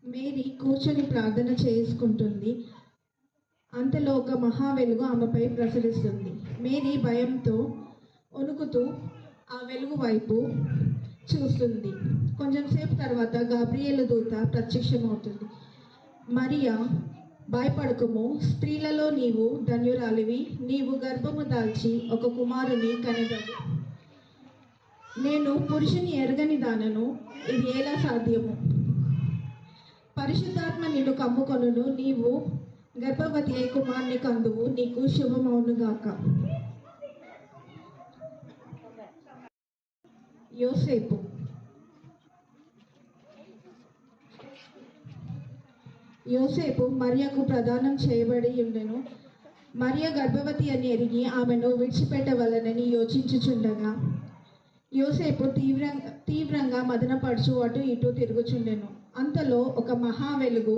Mary కూర్చొని ప్రార్థన చేసుకుంటుంది. అంతలో ఒక మహా వెలుగు ఆమెపై ప్రసరిస్తుంది. మేరీ భయంతో వణుకుతూ ఆ వెలుగు వైపు చూస్తుంది. కొంచెం సేపు తర్వాత గాబ్రియేలు దూత ప్రత్యక్షమవుతుంది. మరియా, భయపడకుము, స్త్రీలలో నీవు ధన్యురాలివి, నీవు గర్భము దాల్చి ఒక కుమారుని కనెదవు. నేను పురుషుని ఎరగని దానను, ఇది ఎలా సాధ్యము? పరిశుద్ధాత్మ నిన్ను కమ్ముకొనును, నీవు గర్భవతి అయి కుమారుని కందువు, నీకు శుభమవునుగాక. యోసేపు. యోసేపు మరియకు ప్రదానం చేయబడి ఉండెను. మరియ గర్భవతి అని ఎరిగి ఆమెను విడిచిపెట్టవలనని యోచించుచుండగా యోసేపు తీవ్రంగా మదనపడుచు అటు ఇటు తిరుగుచుండెను. అంతలో ఒక మహా వెలుగు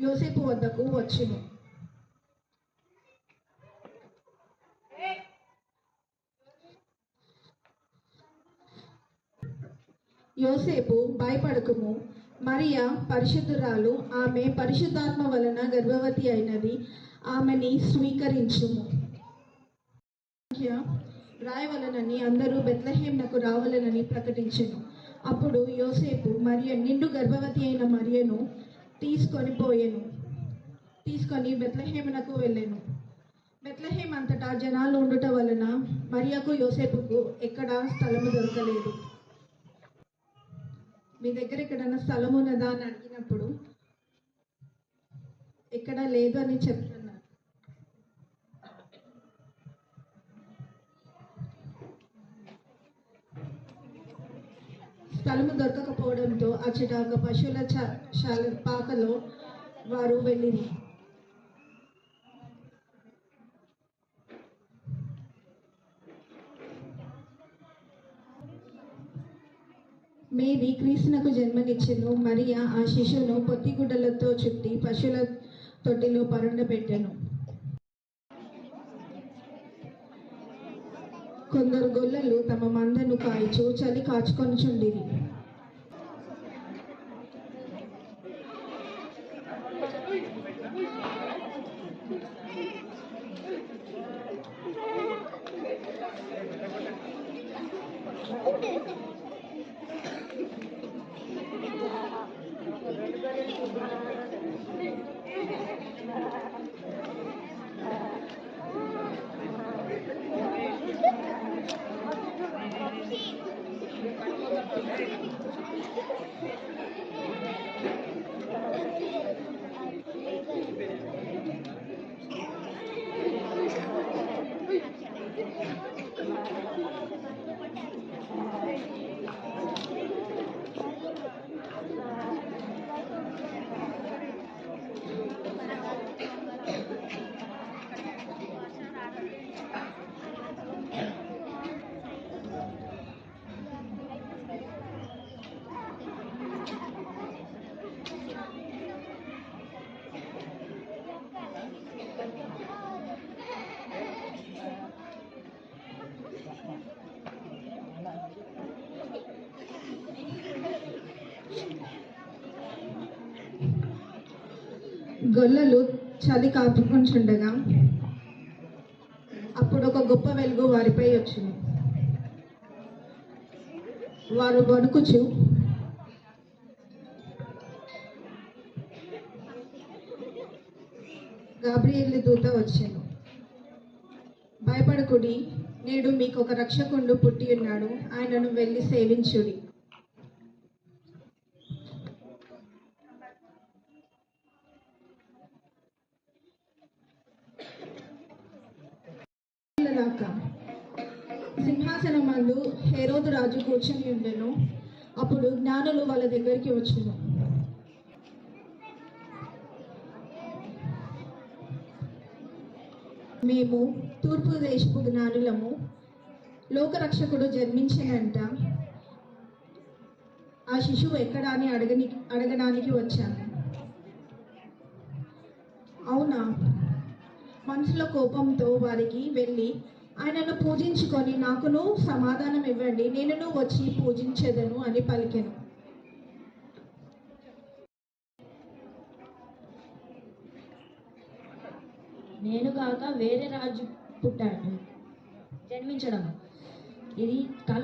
యోసేపు వద్దకు వచ్చును. యోసేపు, భయపడకుము, మరియా పరిశుద్ధురాలు, ఆమె పరిశుద్ధాత్మ వలన గర్భవతి అయినది, ఆమెని స్వీకరించుము. రాయవలనని అందరూ బెత్లెహేమునకు రావాలనని ప్రకటించెను. అప్పుడు యోసేపు నిండు గర్భవతి అయిన మరియను తీసుకొని బెత్లెహేమునకు వెళ్ళెను. బెత్లెహేం అంతటా జనాలు ఉండుట వలన మరియకు యోసేపుకు ఎక్కడా స్థలము దొరకలేదు. మీ దగ్గర ఎక్కడైనా స్థలం ఉన్నదా అని అడిగినప్పుడు ఎక్కడా లేదు అని చెప్తున్నారు. స్థలము దొరకకపోవడంతో అచ్చట ఒక పశువుల పాకలో వారు వెళ్ళింది. మేరీ క్రీస్తునకు జన్మనిచ్చెను. మరియా ఆ శిశువును పొత్తిగుడ్డలతో చుట్టి పశువుల తొట్టిలో పరుండబెట్టెను. కొందరు గొల్లలు తమ మందను కాయిచు చలి కాచుకొనుచుండిరి. గొల్లలు చలి కాపుకుంటుండగా అప్పుడు ఒక గొప్ప వెలుగు వారిపై వచ్చింది. వారు వణుకుచు గాబ్రియేలు దూత వచ్చాను. భయపడకుడి, నేడు మీకు ఒక రక్షకుడు పుట్టి ఉన్నాడు, ఆయనను వెళ్ళి సేవించుడి. సింహాసనం మందు హేరోదు రాజు కూర్చొని ఉండెను. అప్పుడు జ్ఞానులు వాళ్ళ దగ్గరికి వచ్చాను. మేము తూర్పు దేశపు జ్ఞానులము, లోకరక్షకుడు జన్మించినంట, ఆ శిశువు ఎక్కడా అని అడగడానికి వచ్చాము. అవునా? మనసులో కోపంతో వారికి వెళ్ళి ఆయనను పూజించుకొని నాకును సమాధానం ఇవ్వండి, నేనును వచ్చి పూజించేదను అని పలికెను. నేనుగాక వేరే రాజు పుట్టాడు జన్మించడం ఇది కళ.